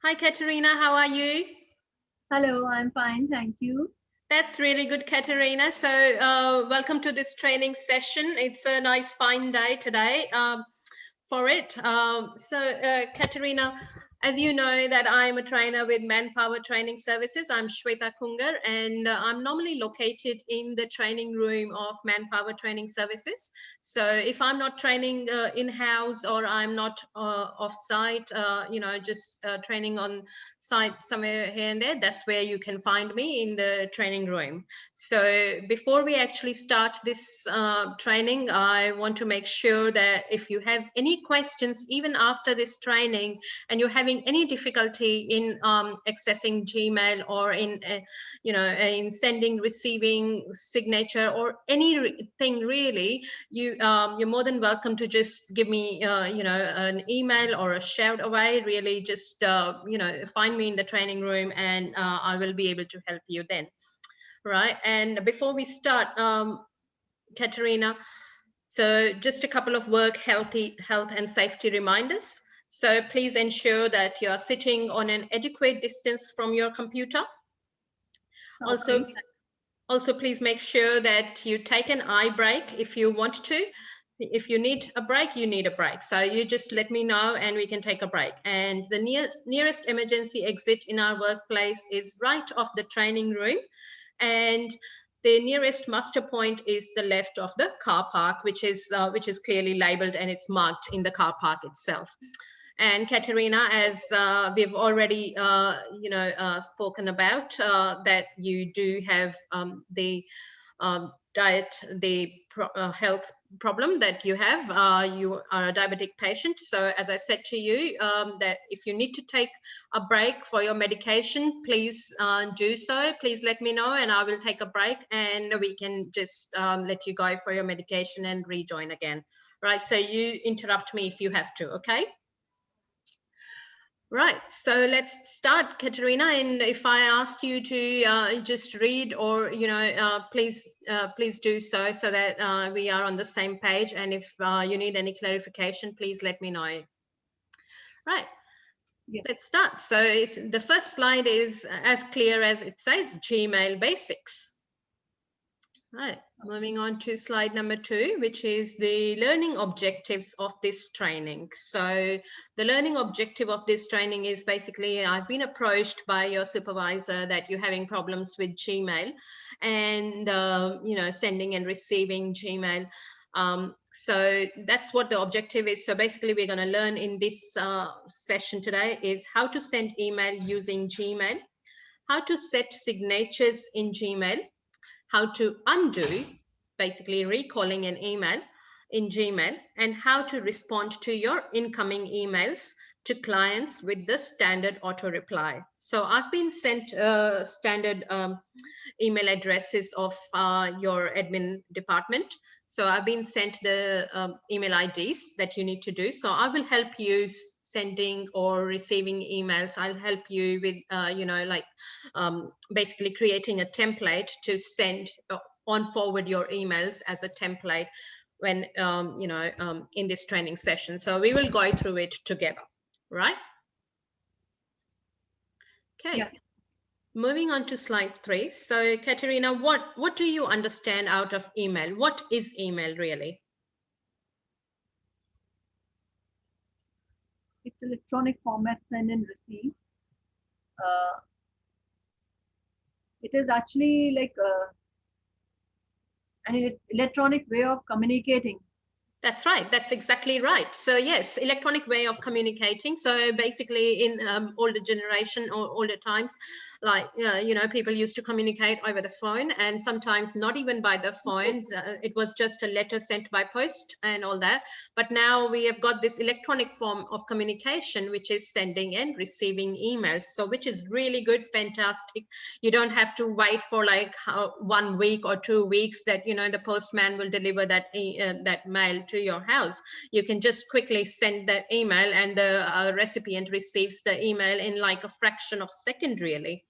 Hi, Katerina. How are you? Hello, I'm fine, thank you. That's really good, Katerina. So welcome to this training session. It's a nice fine day today for it. Katerina, as you know that I'm a trainer with Manpower Training Services. I'm Shweta Kungar, and I'm normally located in the training room of Manpower Training Services. So if I'm not training in-house or I'm not off-site, just training on site somewhere here and there, that's where you can find me, in the training room. So before we actually start this training, I want to make sure that if you have any questions, even after this training, and you're having any difficulty in accessing Gmail or in sending, receiving signature or anything really, you're more than welcome to just give me an email or a shout away. Really, just find me in the training room, and I will be able to help you then. Right. And before we start, Katerina, so just a couple of health and safety reminders. So please ensure that you are sitting on an adequate distance from your computer. Okay. Also, please make sure that you take an eye break if you want to. If you need a break, you need a break. So you just let me know and we can take a break. And the nearest emergency exit in our workplace is right off the training room. And the nearest muster point is the left of the car park, which is clearly labeled and it's marked in the car park itself. And Katerina, as we've already spoken about, that you do have the health problem that you have. You are a diabetic patient. So as I said to you, that if you need to take a break for your medication, please do so. Please let me know and I will take a break and we can just let you go for your medication and rejoin again. Right, so you interrupt me if you have to, okay? Right, so let's start, Katerina. And if I ask you to just read, or please do so, so that we are on the same page. And if you need any clarification, please let me know. Right, Yeah. let's start. So the first slide is as clear as it says, Gmail basics. Right, moving on to slide number 2, which is the learning objectives of this training. So the learning objective of this training is basically, I've been approached by your supervisor that you're having problems with Gmail and, sending and receiving Gmail. So that's what the objective is. So basically we're going to learn in this session today is how to send email using Gmail, how to set signatures in Gmail, how to undo, basically recalling an email in Gmail, and how to respond to your incoming emails to clients with the standard auto reply. So I've been sent standard email addresses of your admin department. So I've been sent the email IDs that you need to do. So I will help you sending or receiving emails. I'll help you with, basically creating a template to send on forward your emails as a template when, in this training session. So we will go through it together, right? Okay. Yeah. Moving on to slide 3. So Katerina, what do you understand out of email? What is email really? It's electronic format send and receive. Uh, it is actually like an electronic way of communicating. That's right. That's exactly right. So yes, electronic way of communicating. So basically in older generation or older times, like, people used to communicate over the phone, and sometimes not even by the phones. It was just a letter sent by post and all that. But now we have got this electronic form of communication, which is sending and receiving emails. So which is really good, fantastic. You don't have to wait for like 1 week or 2 weeks that, the postman will deliver that mail to your house. You can just quickly send that email and the recipient receives the email in like a fraction of a second, really.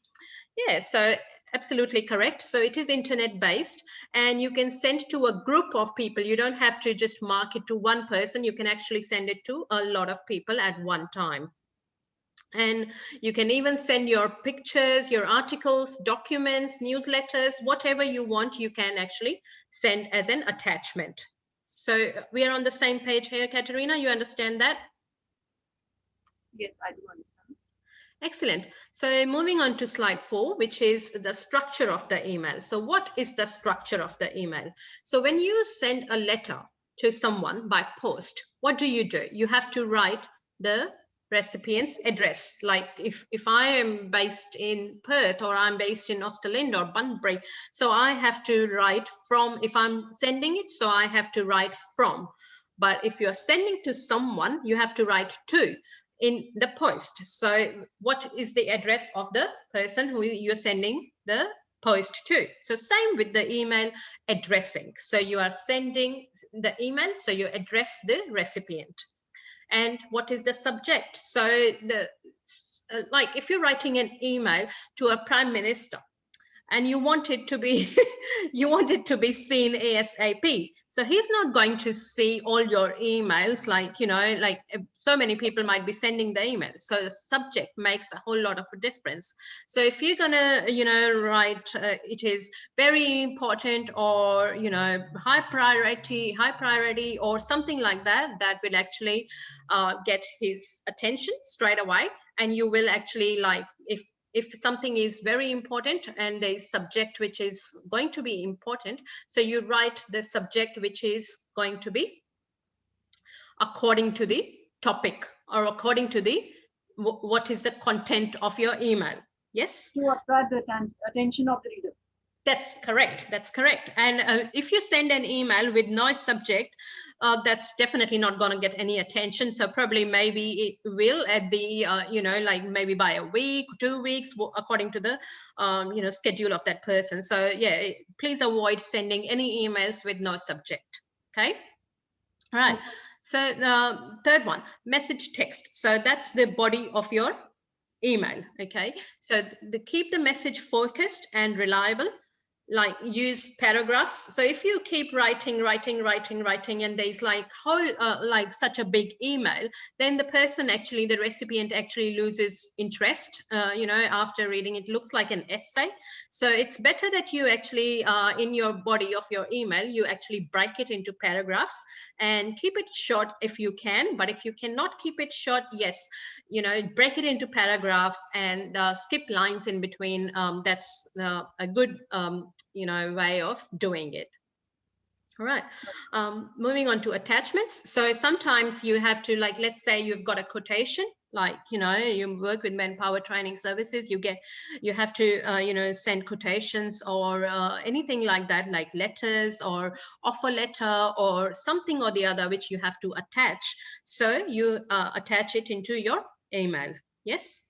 Yeah, so Absolutely correct. So it is internet based, and you can send to a group of people. You don't have to just mark it to one person. You can actually send it to a lot of people at one time. And you can even send your pictures, your articles, documents, newsletters, whatever you want, you can actually send as an attachment. So we are on the same page here, Katerina, you understand that? Yes, I do understand. Excellent. So moving on to slide 4, which is the structure of the email. So what is the structure of the email? So when you send a letter to someone by post, what do? You have to write the recipient's address. Like if I am based in Perth, or I'm based in Austerland or Bunbury, so I have to write from, if I'm sending it, so I have to write from. But if you're sending to someone, you have to write to in the post. So what is the address of the person who you're sending the post to? So same with the email addressing. So you are sending the email, so you address the recipient. And what is the subject? So the like if you're writing an email to a prime minister, and you want it to be you want it to be seen ASAP, so he's not going to see all your emails, like, you know, like so many people might be sending the emails. So the subject makes a whole lot of a difference. So if you're gonna, you know, write it is very important, or, you know, high priority, or something like that, that will actually get his attention straight away. And you will actually, like, if something is very important and the subject which is going to be important, so you write the subject which is going to be according to the topic, or according to the what is the content of your email. Yes, To attract the attention of the reader. that's correct. That's correct. And if you send an email with no subject, that's definitely not going to get any attention. So probably maybe it will at the, you know, like maybe by a week, 2 weeks, according to the, you know, schedule of that person. So yeah, please avoid sending any emails with no subject. Okay. All right. Okay. So third one, message text. So that's the body of your email. Okay. So keep the message focused and reliable. Like use paragraphs. So if you keep writing, and there's like whole like such a big email, then the person actually, the recipient actually loses interest, you know, after reading. It looks like an essay. So it's better that you actually in your body of your email, you actually break it into paragraphs and keep it short if you can. But if you cannot keep it short, yes, you know, break it into paragraphs and skip lines in between. That's a good you know, way of doing it. All right. Moving on to attachments. So sometimes you have to, like, let's say you've got a quotation, like, you know, you work with Manpower Training Services, you have to, you know, send quotations or anything like that, like letters or offer letter or something or the other, which you have to attach. So you attach it into your email. Yes.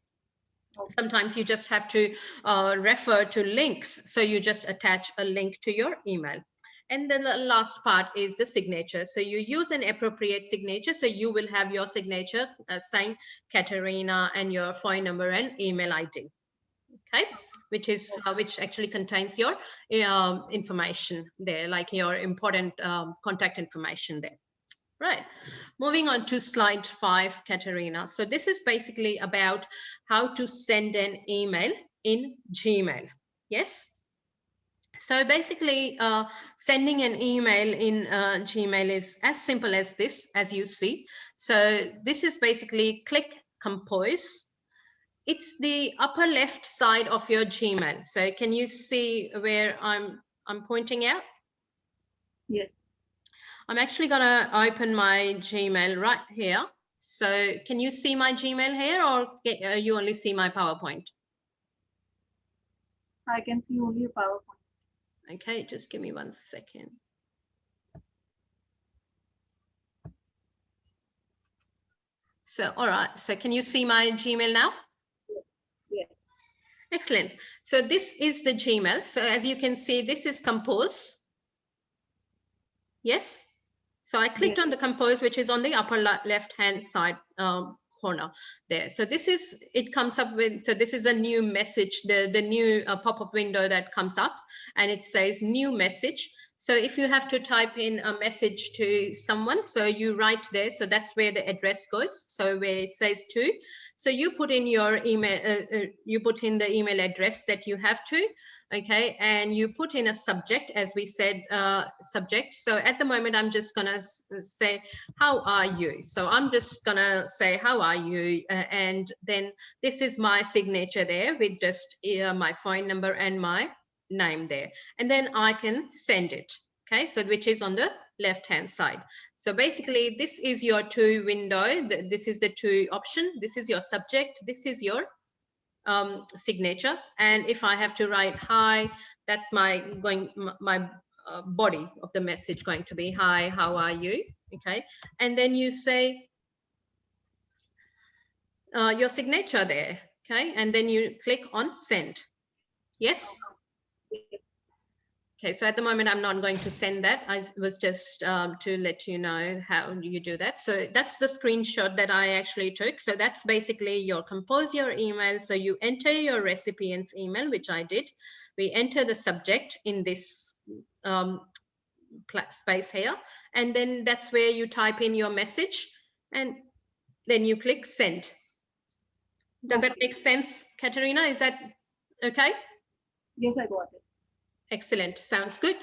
Sometimes you just have to refer to links. So you just attach a link to your email. And then the last part is the signature. So you use an appropriate signature. So you will have your signature saying Katerina and your phone number and email ID. Okay, which is which actually contains your information there, like your important contact information there. Right. Moving on to slide 5, Katerina. So this is basically about how to send an email in Gmail. Yes. So basically, sending an email in Gmail is as simple as this, as you see. So this is basically click compose. It's the upper left side of your Gmail. So can you see where I'm pointing out? Yes. I'm actually going to open my Gmail right here. So can you see my Gmail here, or you only see my PowerPoint? I can see only a PowerPoint. Okay, just give me 1 second. So, all right. So can you see my Gmail now? Yes. Excellent. So this is the Gmail. So as you can see, this is compose. Yes. So I clicked on the compose, which is on the upper left-hand side corner there. So this is, it comes up with, so this is a new message, the new pop-up window that comes up, and it says new message. So if you have to type in a message to someone, so you write there, so that's where the address goes. So where it says to, so you put in your email, you put in the email address that you have to, okay, and you put in a subject, as we said, subject. So at the moment, I'm just gonna say, how are you? So I'm just gonna say, how are you? And then this is my signature there with just my phone number and my name there, and then I can send it. Okay, so which is on the left hand side. So basically this is your to window. This is the to option. This is your subject. This is your signature. And if I have to write hi, that's my body of the message going to be hi, how are you? Okay, and then you say your signature there. Okay, and then you click on send. Yes. Okay, so at the moment, I'm not going to send that. I was just to let you know how you do that. So that's the screenshot that I actually took. So that's basically your compose your email. So you enter your recipient's email, which I did. We enter the subject in this space here. And then that's where you type in your message. And then you click send. Does that make sense, Katerina? Is that okay? Yes, I got it. Excellent. Sounds good.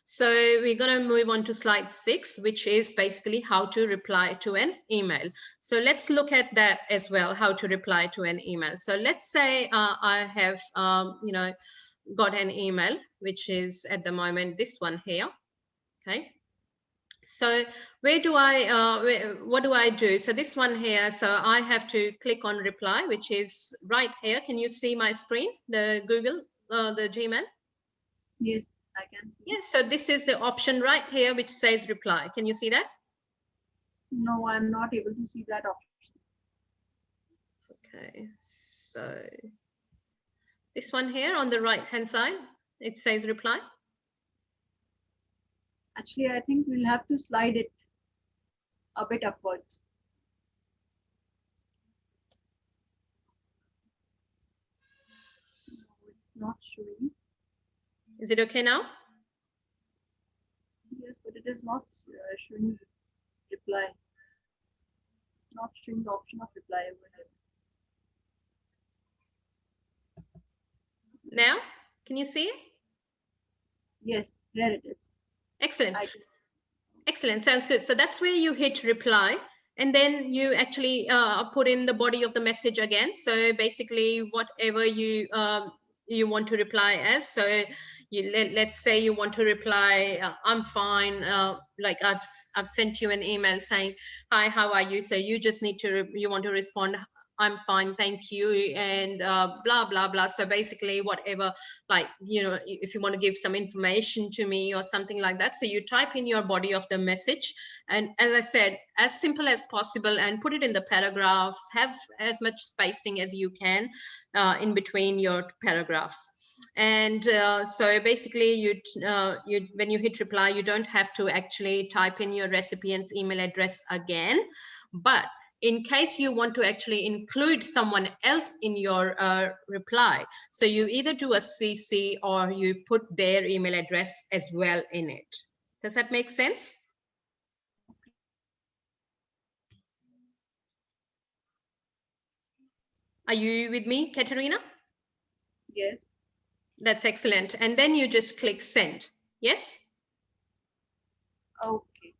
So we're going to move on to slide 6, which is basically how to reply to an email. So let's look at that as well, how to reply to an email. So let's say I have, got an email, which is at the moment this one here. Okay. So where do I, what do I do? So this one here, so I have to click on reply, which is right here. Can you see my screen, the Google, the Gmail? Yes, I can see. Yes, so this is the option right here, which says reply. Can you see that? No, I'm not able to see that option. Okay, so this one here on the right-hand side, it says reply. Actually, I think we'll have to slide it a bit upwards. No, it's not showing. Is it okay now? Yes, but it is not showing reply. It's not showing the option of reply over here. Now, can you see it? Yes, there it is. Excellent. Excellent, sounds good. So that's where you hit reply. And then you actually put in the body of the message again. So basically whatever you you want to reply as. So let's say you want to reply, I'm fine. Like I've sent you an email saying, hi, how are you? So you just need to, you want to respond, I'm fine, thank you, and blah, blah, blah. So basically whatever, like, if you want to give some information to me or something like that. So you type in your body of the message. And as I said, as simple as possible, and put it in the paragraphs, have as much spacing as you can in between your paragraphs. And so basically when you hit reply, you don't have to actually type in your recipient's email address again. But in case you want to actually include someone else in your reply, so you either do a CC or you put their email address as well in it. Does that make sense? Are you with me, Katerina? Yes. That's excellent. And then you just click send. Yes? Okay.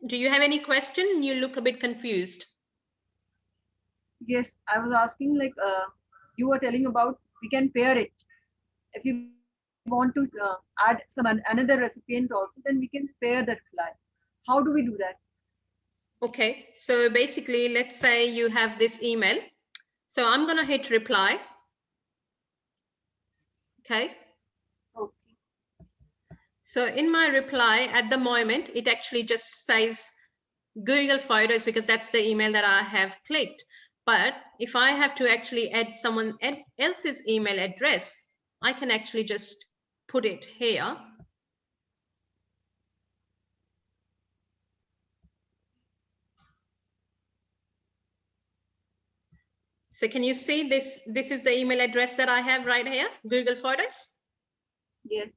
Do you have any question? You look a bit confused. Yes, I was asking, like, you were telling about we can pair it. If you want to add another recipient also, then we can pair the reply. How do we do that? Okay, so basically, let's say you have this email. So I'm going to hit reply. Okay. Okay. So in my reply at the moment, it actually just says Google Photos because that's the email that I have clicked. But if I have to actually add someone else's email address, I can actually just put it here. So can you see this? This is the email address that I have right here, Google Photos. Yes.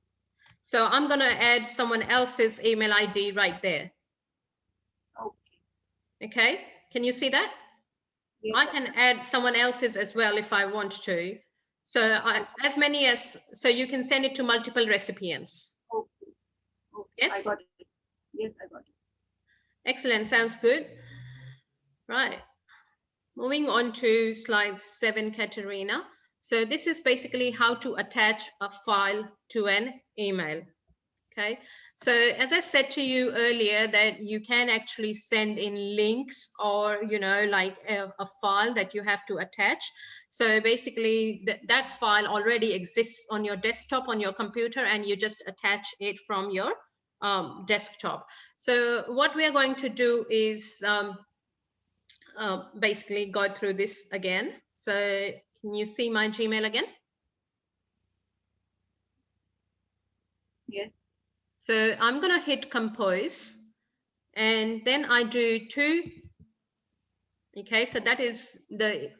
So I'm going to add someone else's email ID right there. Okay. Okay, can you see that? Yes, I can add someone else's as well if I want to. So as many as, so you can send it to multiple recipients. Okay. Okay. Yes. I got it. Yes, I got it. Excellent, sounds good. Right. Moving on to slide 7, Katerina. So this is basically how to attach a file to an email. Okay, so as I said to you earlier, that you can actually send in links or, you know, like a file that you have to attach. So basically that file already exists on your desktop, on your computer, and you just attach it from your desktop. So what we are going to do is basically go through this again. So can you see my Gmail again? Yes. So I'm going to hit compose, and then I do 2. Okay, so that is the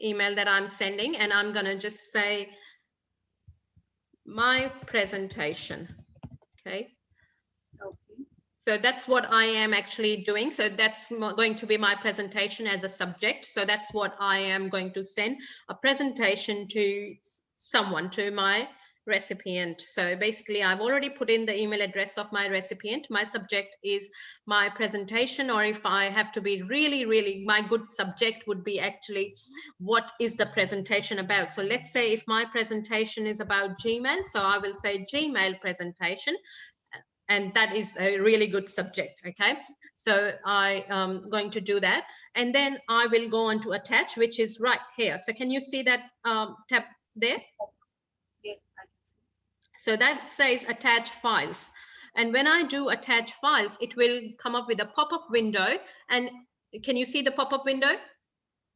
email that I'm sending, and I'm going to just say my presentation. Okay. Okay. So that's what I am actually doing. So that's going to be my presentation as a subject. So that's what I am going to send, a presentation to someone, to my recipient. So basically I've already put in the email address of my recipient. My subject is my presentation, or if I have to be really, my good subject would be actually what is the presentation about. So let's say if my presentation is about Gmail, so I will say Gmail presentation. And that is a really good subject. Okay, so I am going to do that, and then I will go on to attach, which is right here. So can you see that tab there? Yes, I can see. So that says attach files, and when I do attach files, it will come up with a pop-up window. And can you see the pop-up window?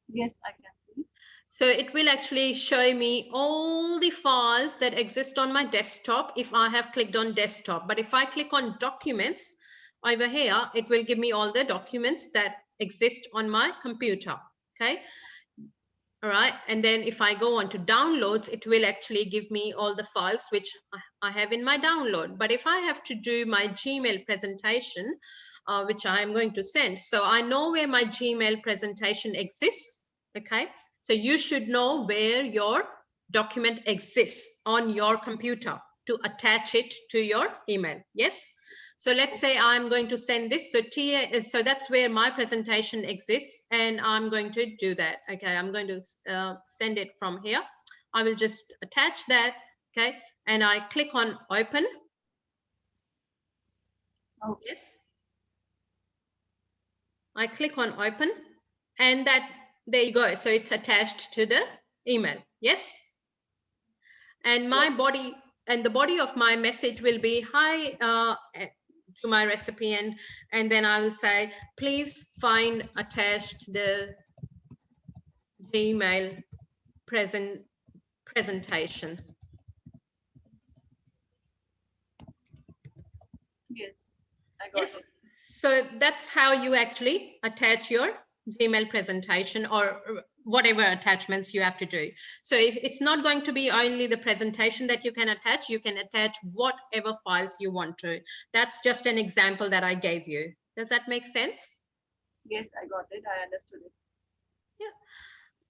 Yes, I can see. So it will actually show me all the files that exist on my desktop if I have clicked on desktop. But if I click on documents over here, it will give me all the documents that exist on my computer. Okay. All right. And then if I go on to downloads, it will actually give me all the files which I have in my download. But if I have to do my Gmail presentation, which I am going to send, so I know where my Gmail presentation exists. Okay. So you should know where your document exists on your computer to attach it to your email. Yes. So let's say I'm going to send this. So that's where my presentation exists, and I'm going to do that. Okay, I'm going to send it from here. I will just attach that. Okay, and I click on open. Oh. Yes. I click on open, and that, there you go. So it's attached to the email. Yes. And my body, and the body of my message will be, hi, to my recipient, and then I will say, please find attached the Gmail presentation. Yes, I got it. So that's how you actually attach your Gmail presentation, or whatever attachments you have to do. So if it's not going to be only the presentation that you can attach whatever files you want to. That's just an example that I gave you. Does that make sense? Yes, I got it. I understood it. Yeah.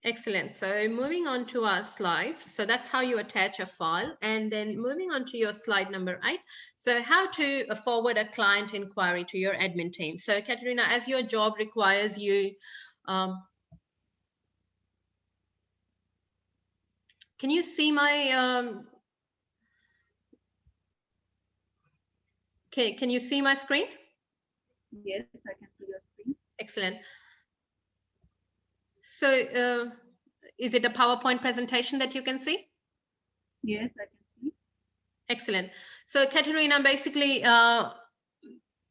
Excellent. So moving on to our slides. So that's how you attach a file. And then moving on to your slide number 8. So how to forward a client inquiry to your admin team. So Katerina, as your job requires you, can you see my, can you see my screen? Yes, I can see your screen. Excellent. So is it a PowerPoint presentation that you can see? Yes, I can see. Excellent. So Katerina, basically,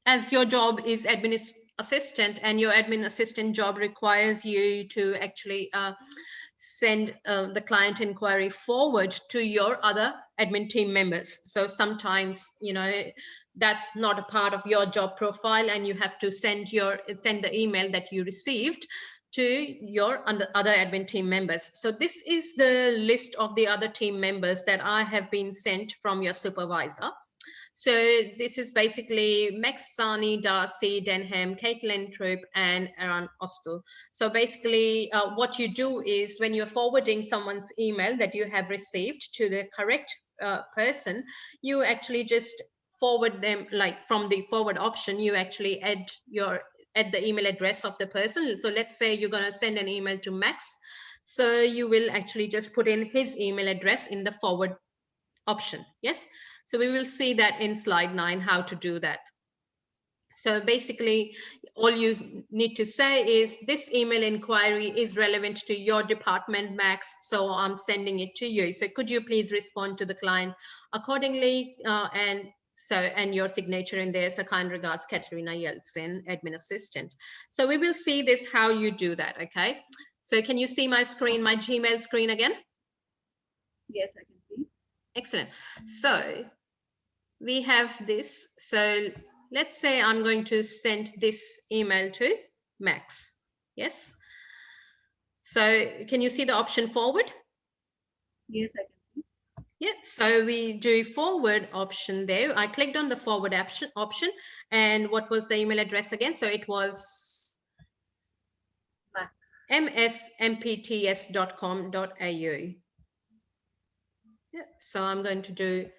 as your job is admin assistant, and your admin assistant job requires you to actually send the client inquiry forward to your other admin team members. So sometimes, you know, that's not a part of your job profile, and you have to send the email that you received to your other admin team members. So this is the list of the other team members that I have been sent from your supervisor. So this is basically Max, Sani, Darcy, Denham, Caitlin Troop, and Aaron Ostel. So basically what you do is when you're forwarding someone's email that you have received to the correct person, you actually just forward them, like from the forward option, you actually add the email address of the person. So let's say you're going to send an email to Max. So you will actually just put in his email address in the forward option. Yes. So we will see that in slide 9, how to do that. So basically, all you need to say is this email inquiry is relevant to your department, Max, so I'm sending it to you. So could you please respond to the client accordingly? And your signature in there. So kind regards, Katerina Yeltsin, admin assistant. So we will see this, how you do that. Okay. So can you see my screen, my Gmail screen again? Yes, I can see. Excellent. So we have this. So let's say I'm going to send this email to Max. Yes. So can you see the option forward? Yes, I can see. Yeah, so we do forward option there. I clicked on the forward option, and what was the email address again? So it was msmpts.com.au. Yeah, so I'm going to do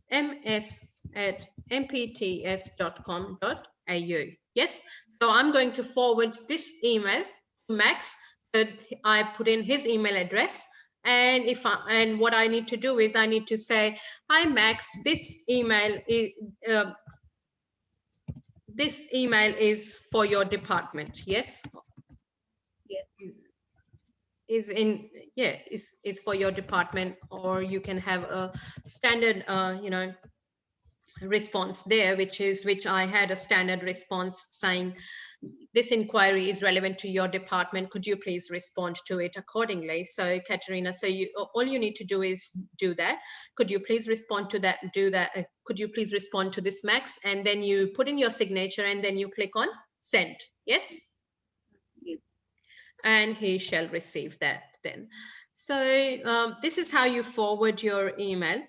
ms@mpts.com.au. Yes, so I'm going to forward this email to Max. So I put in his email address, and what I need to do is I need to say, hi Max, this email is for your department. Yes. Yes. Is for your department, or you can have a standard response there, which I had a standard response saying this inquiry is relevant to your department, could you please respond to it accordingly. So Katerina, so all you need to do is do that. Could you please respond to that, could you please respond to this, Max? And then you put in your signature, and then you click on send. Yes. Yes. And he shall receive that then. So this is how you forward your email.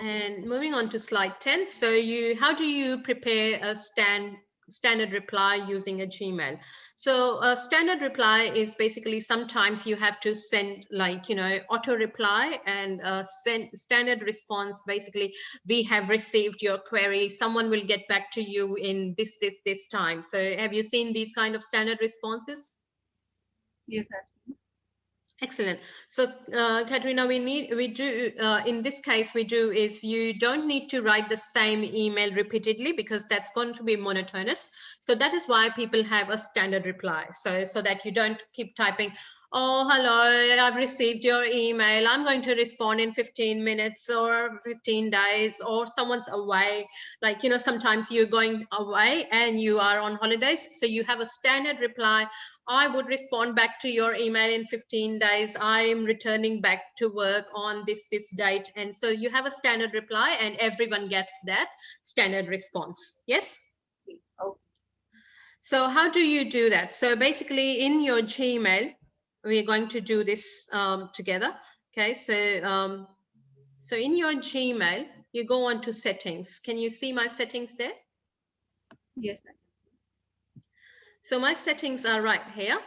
And moving on to slide 10. So how do you prepare a standard reply using a Gmail? So a standard reply is basically, sometimes you have to send auto reply, and send standard response. Basically, we have received your query. Someone will get back to you in this time. So have you seen these kind of standard responses? Yes, I've seen. Excellent. So Katerina, in this case, you don't need to write the same email repeatedly, because that's going to be monotonous. So that is why people have a standard reply. So that you don't keep typing, oh, hello, I've received your email, I'm going to respond in 15 minutes or 15 days, or someone's away. Sometimes you're going away and you are on holidays. So you have a standard reply. I would respond back to your email in 15 days. I'm returning back to work on this date. And so you have a standard reply, and everyone gets that standard response. Yes? Okay. So how do you do that? So basically in your Gmail, we're going to do this together. Okay, so in your Gmail, you go on to settings. Can you see my settings there? Yes, I can see. So my settings are right here.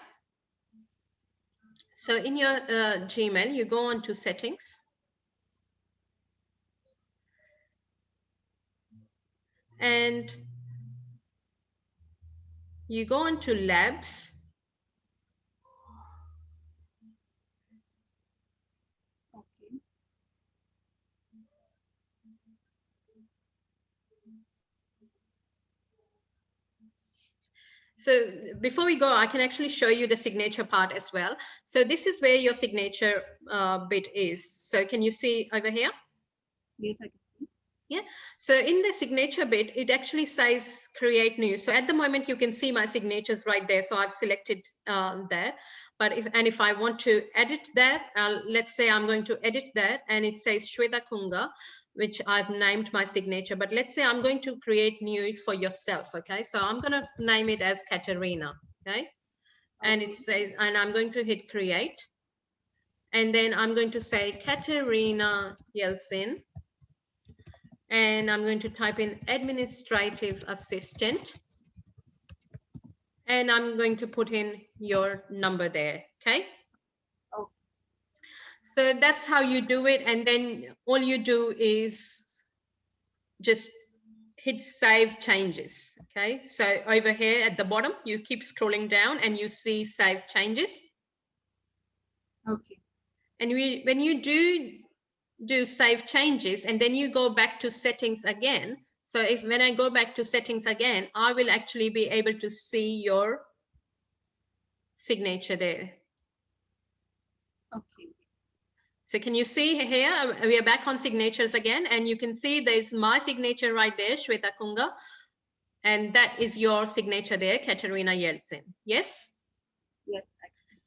So in your Gmail, you go on to settings. And you go on to labs. Okay. So before we go, I can actually show you the signature part as well. So this is where your signature bit is. So can you see over here? Yes, I can see. Yeah, so in the signature bit, it actually says create new. So at the moment, you can see my signatures right there. So I've selected there. But if I want to edit that, let's say I'm going to edit that, and it says Shweta Kunga, which I've named my signature. But let's say I'm going to create new for yourself. Okay, so I'm going to name it as Katerina. Okay, and it says, and I'm going to hit create, and then I'm going to say Katerina Yeltsin. And I'm going to type in administrative assistant, and I'm going to put in your number there. Okay. Oh. So that's how you do it. And then all you do is just hit save changes. Okay. So over here at the bottom, you keep scrolling down and you see save changes. Okay. And when you do save changes, and then you go back to settings again. So when I go back to settings again, I will actually be able to see your signature there. Okay. So can you see here, we are back on signatures again, and you can see there's my signature right there, Shweta Kunga, and that is your signature there, Katerina Yeltsin. Yes? Yes.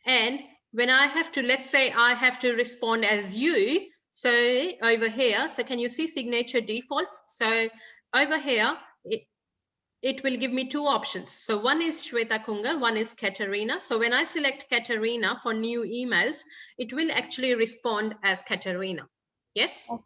And when I have to, let's say I have to respond as you, so over here, so can you see signature defaults? So over here, it will give me two options. So one is Shweta Kunga, one is Katerina. So when I select Katerina for new emails, it will actually respond as Katerina. Yes? Okay.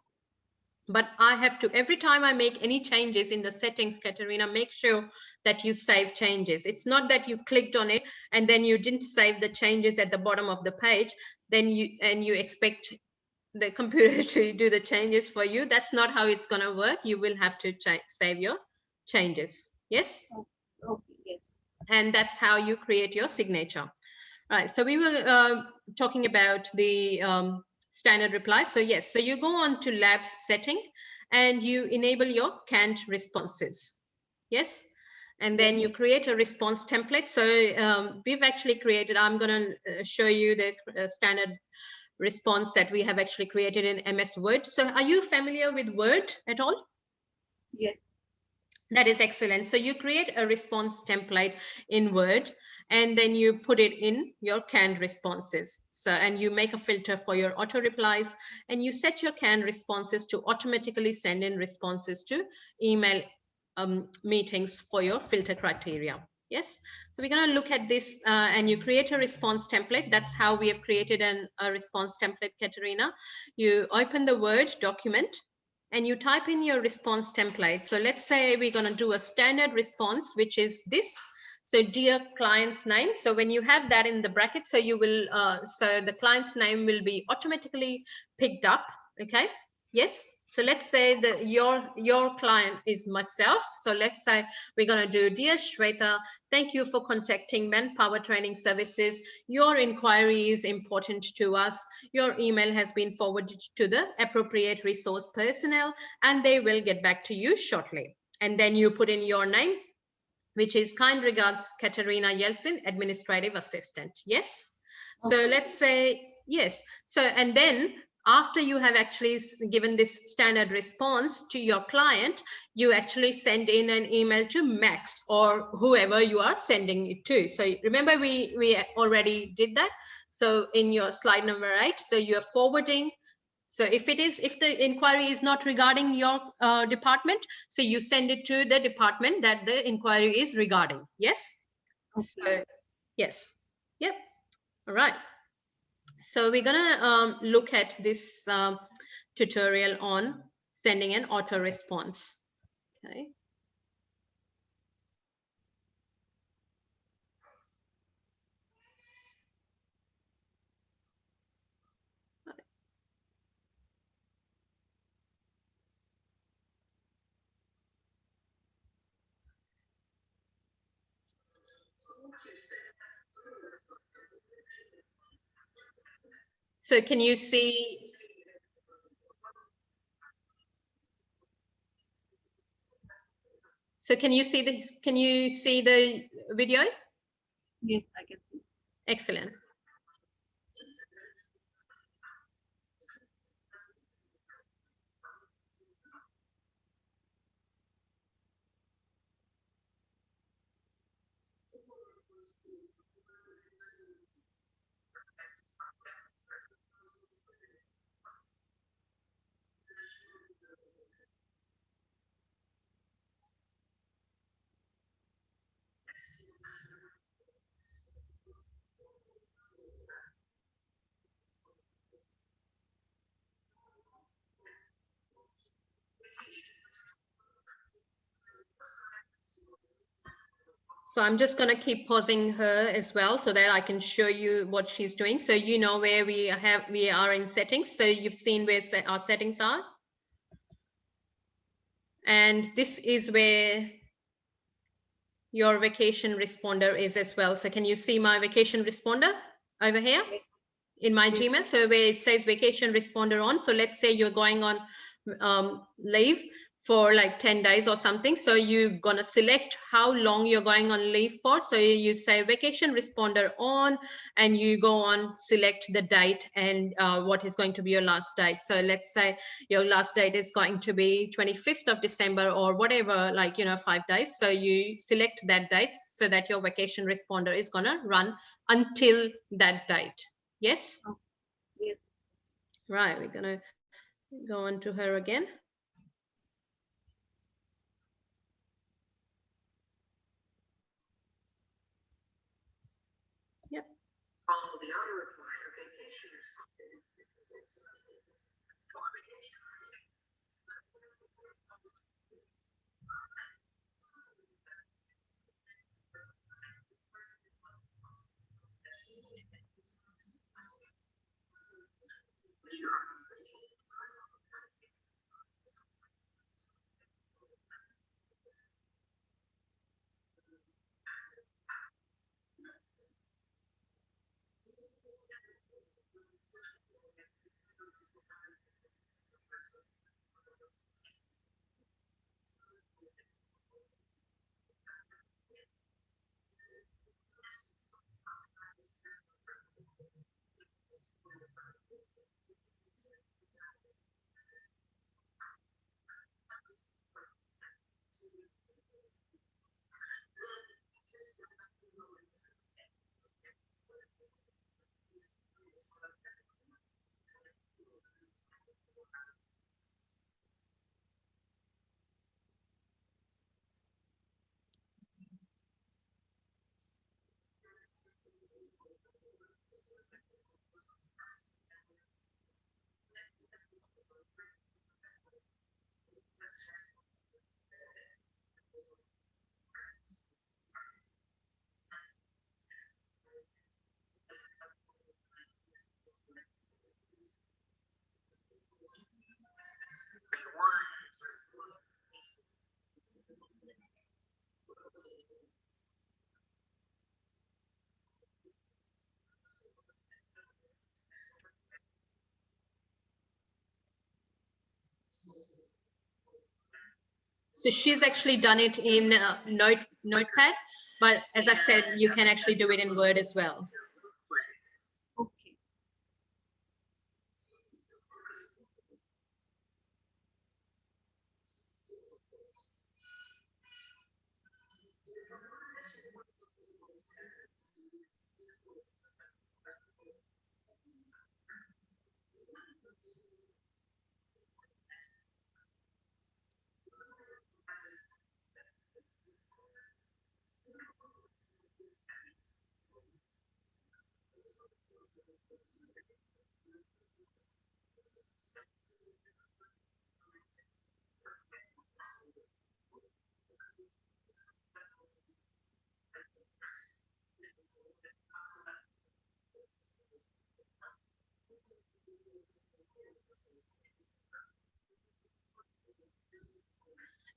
But I have to, every time I make any changes in the settings, Katerina, make sure that you save changes. It's not that you clicked on it and then you didn't save the changes at the bottom of the page, then you expect the computer to do the changes for you. That's not how it's going to work. You will have to save your changes. Yes? Okay. Yes. And that's how you create your signature. All right. So we were talking about the standard reply. So yes, so you go on to labs setting and you enable your canned responses. Yes. And then you create a response template. So we've actually created, I'm going to show you the standard response that we have actually created in MS Word. So are you familiar with Word at all? Yes. That is excellent. So you create a response template in Word, and then you put it in your canned responses. So, and you make a filter for your auto replies, and you set your canned responses to automatically send in responses to email meetings for your filter criteria. Yes, so we're going to look at this and you create a response template. That's how we have created a response template, Katerina. You open the Word document and you type in your response template. So let's say we're going to do a standard response, which is this. So dear client's name. So when you have that in the bracket, so you will, so the client's name will be automatically picked up. Okay. Yes. So let's say that your client is myself. So let's say we're going to do, dear Shweta, thank you for contacting Manpower Training Services. Your inquiry is important to us. Your email has been forwarded to the appropriate resource personnel and they will get back to you shortly. And then you put in your name, which is kind regards, Katerina Yeltsin, administrative assistant. Yes. So let's say, yes. So, and then after you have actually given this standard response to your client, you actually send in an email to Max or whoever you are sending it to. So remember, we already did that. So in your slide number 8, so you're forwarding. So if the inquiry is not regarding your department, so you send it to the department that the inquiry is regarding. Yes. Okay. So yes. Yep. All right. So we're gonna look at this tutorial on sending an auto response. Okay. So can you see? So can you see this? Can you see the video? Yes, I can see. Excellent. So I'm just going to keep pausing her as well so that I can show you what she's doing. So you know where we are in settings. So you've seen where our settings are. And this is where your vacation responder is as well. So can you see my vacation responder over here in my Gmail? So where it says vacation responder on. So let's say you're going on leave for like 10 days or something. So you're gonna select how long you're going on leave for. So you say vacation responder on, and you go on, select the date and what is going to be your last date. So let's say your last date is going to be 25th of December or whatever, like, 5 days. So you select that date so that your vacation responder is gonna run until that date. Yes? Yes. Right, we're gonna go on to her again. Yep. Follow the auto reply or vacation responder. So she's actually done it in Notepad, but as I said, you can actually do it in Word as well. Okay.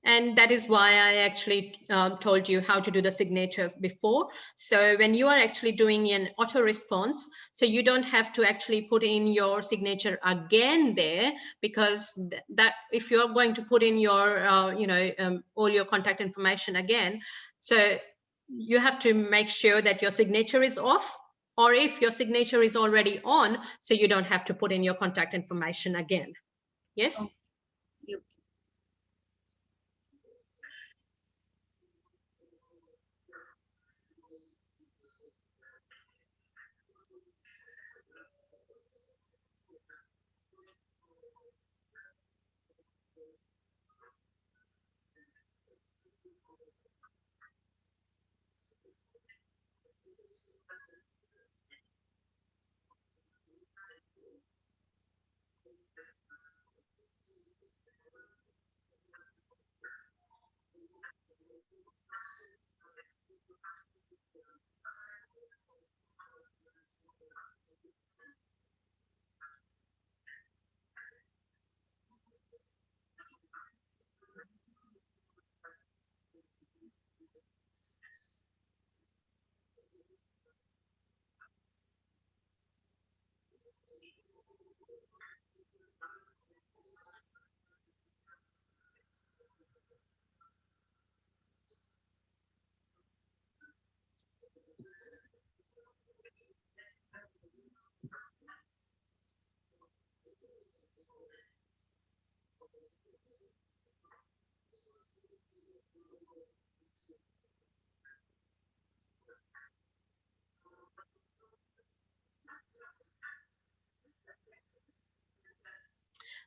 And that is why I actually told you how to do the signature before. So when you are actually doing an auto response, so you don't have to actually put in your signature again there, because that if you're going to put in your, all your contact information again, so you have to make sure that your signature is off, or if your signature is already on, so you don't have to put in your contact information again. Yes? Okay. Yep.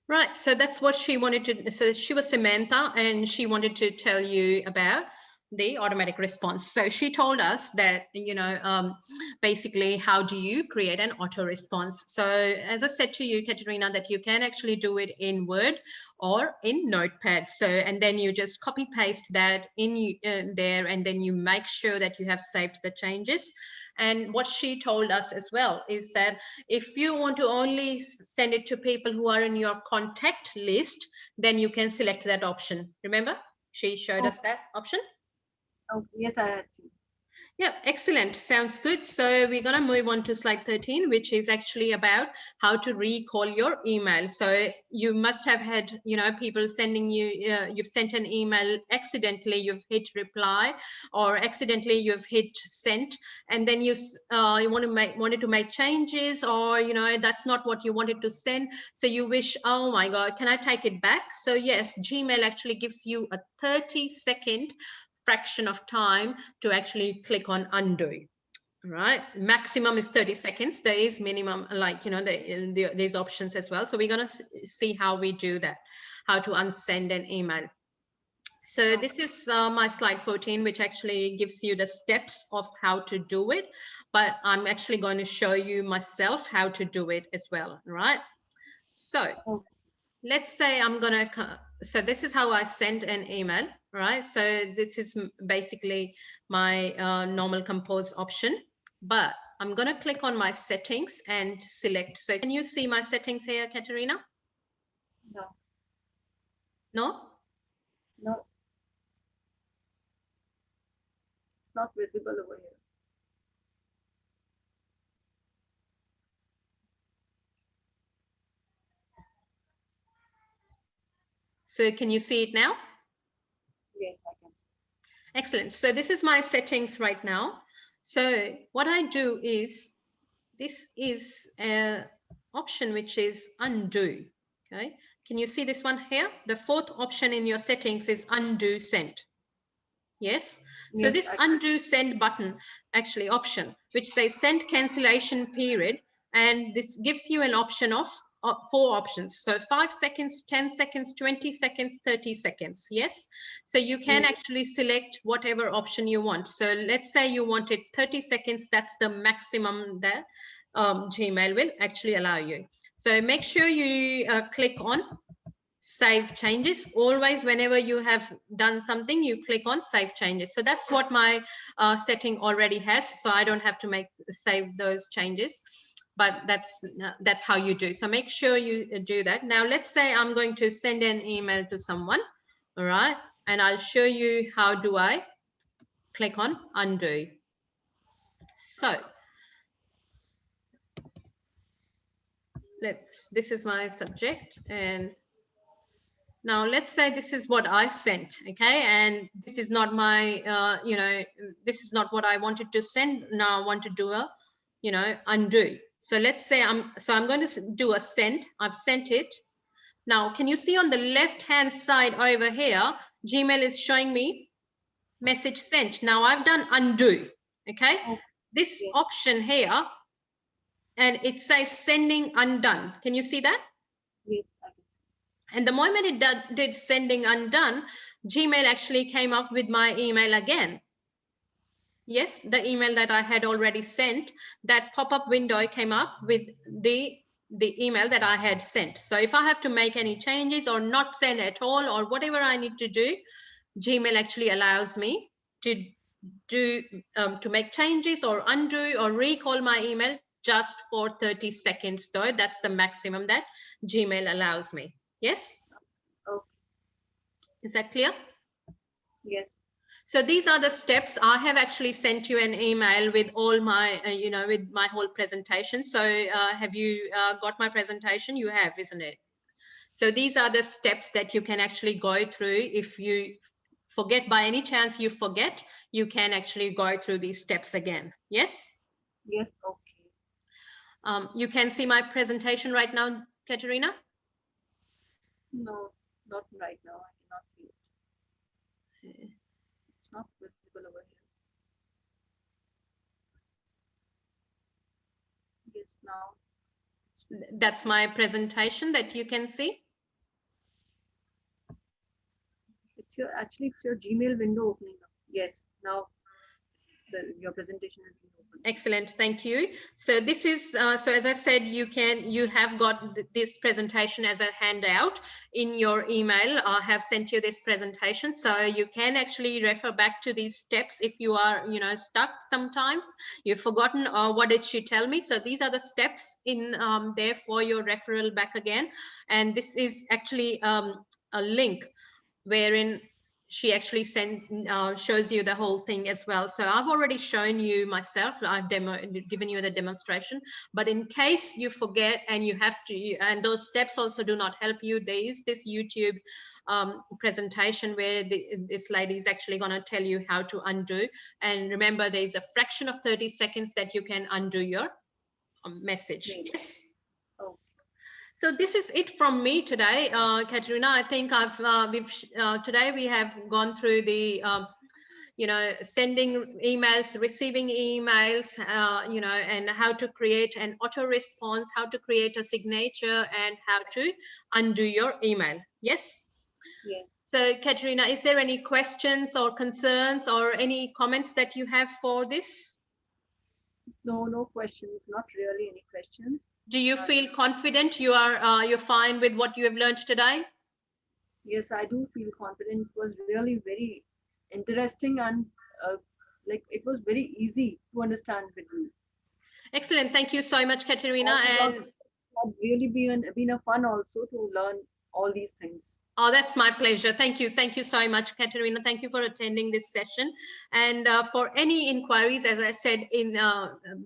Right, so that's what she wanted to, so she was Samantha and she wanted to tell you about the automatic response. So she told us that, basically how do you create an auto response? So as I said to you, Katerina, that you can actually do it in Word or in Notepad. So, and then you just copy paste that in there, and then you make sure that you have saved the changes. And what she told us as well is that if you want to only send it to people who are in your contact list, then you can select that option. Remember, she showed us that option. Oh, yes, I had seen. Yeah, excellent. Sounds good. So we're going to move on to slide 13, which is actually about how to recall your email. So you must have had, people sending you, you've sent an email accidentally, you've hit reply, or accidentally you've hit send, and then you wanted to make changes, or, that's not what you wanted to send. So you wish, oh my God, can I take it back? So yes, Gmail actually gives you a 30-second fraction of time to actually click on undo. Right, maximum is 30 seconds. There is minimum, like, there's options as well. So we're going to see how we do that, how to unsend an email. So this is my slide 14, which actually gives you the steps of how to do it, but I'm actually going to show you myself how to do it as well. Right, so let's say I'm going to, so this is how I send an email, right? So this is basically my normal compose option, but I'm going to click on my settings and select. So can you see my settings here, Katerina? No. No? No. It's not visible over here. So can you see it now? Yes, I can. Excellent. So this is my settings right now. So what I do is, this is an option which is undo. Okay. Can you see this one here? The fourth option in your settings is undo send. Yes. So this undo send button, actually option, which says send cancellation period. And this gives you an option of 4 options. So 5 seconds, 10 seconds, 20 seconds, 30 seconds. Yes. So you can actually select whatever option you want. So let's say you wanted 30 seconds. That's the maximum that Gmail will actually allow you. So make sure you click on save changes. Always, whenever you have done something, you click on save changes. So that's what my setting already has. So I don't have to save those changes, but that's how you do. So make sure you do that. Now, let's say I'm going to send an email to someone. All right. And I'll show you how do I click on undo. So this is my subject, and now let's say this is what I sent, okay, and this is not my, this is not what I wanted to send. Now I want to do a, undo. So let's say I'm going to do a send. I've sent it. Now, can you see on the left-hand side over here, Gmail is showing me message sent. Now I've done undo, okay? This option here, and it says sending undone. Can you see that? Yes, I can see. And the moment it did sending undone, Gmail actually came up with my email again. Yes, the email that I had already sent, that pop-up window came up with the email that I had sent. So if I have to make any changes or not send at all or whatever I need to do, Gmail actually allows me to do to make changes or undo or recall my email just for 30 seconds though. That's the maximum that Gmail allows me. Yes? Okay. Is that clear? Yes. So these are the steps. I have actually sent you an email with all my, with my whole presentation. So have you got my presentation? You have, isn't it? So these are the steps that you can actually go through. If you forget, by any chance you forget, you can actually go through these steps again. Yes? Yes. Okay. You can see my presentation right now, Katerina? No, not right now. I cannot see it. It's not visible over here. Yes, now. That's my presentation that you can see. It's your Gmail window opening up. Yes, now your presentation has been opened. Excellent, thank you. So this is, so as I said, you have got this presentation as a handout in your email. I have sent you this presentation, so you can actually refer back to these steps if you are, stuck sometimes. You've forgotten, what did she tell me? So these are the steps in there for your referral back again. And this is actually a link wherein she actually shows you the whole thing as well. So I've already shown you myself. I've given you the demonstration, but in case you forget and you have to, and those steps also do not help you, there is this YouTube presentation where this lady is actually going to tell you how to undo. And remember, there is a fraction of 30 seconds that you can undo your message. Yes. Oh. So this is it from me today, Katerina. I think today we have gone through the, sending emails, receiving emails, and how to create an auto response, how to create a signature, and how to undo your email. Yes. Yes. So Katerina, is there any questions or concerns or any comments that you have for this? No questions. Not really any questions. Do you feel confident? You're fine with what you have learned today? Yes, I do feel confident. It was really very interesting and like it was very easy to understand with me. Excellent. Thank you so much, Katerina. And it has really been a fun also to learn all these things. Oh, that's my pleasure. Thank you. Thank you so much, Katerina. Thank you for attending this session. And for any inquiries, as I said in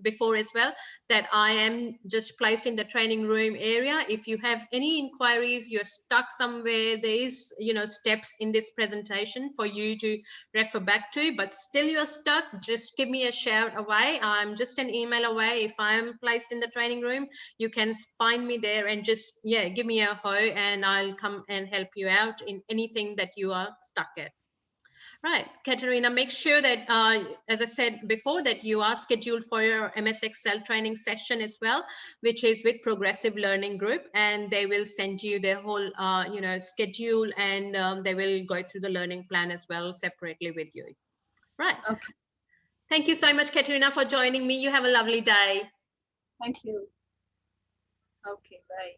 before as well, that I am just placed in the training room area. If you have any inquiries, you're stuck somewhere, there is, steps in this presentation for you to refer back to, but still you're stuck, just give me a shout away. I'm just an email away. If I'm placed in the training room, you can find me there and just, give me a ho and I'll come and help you out in anything that you are stuck at. Right, Katerina, make sure that, as I said before, that you are scheduled for your MS Excel training session as well, which is with Progressive Learning Group, and they will send you their whole, schedule, and they will go through the learning plan as well separately with you. Right. Okay. Thank you so much, Katerina, for joining me. You have a lovely day. Thank you. Okay, bye.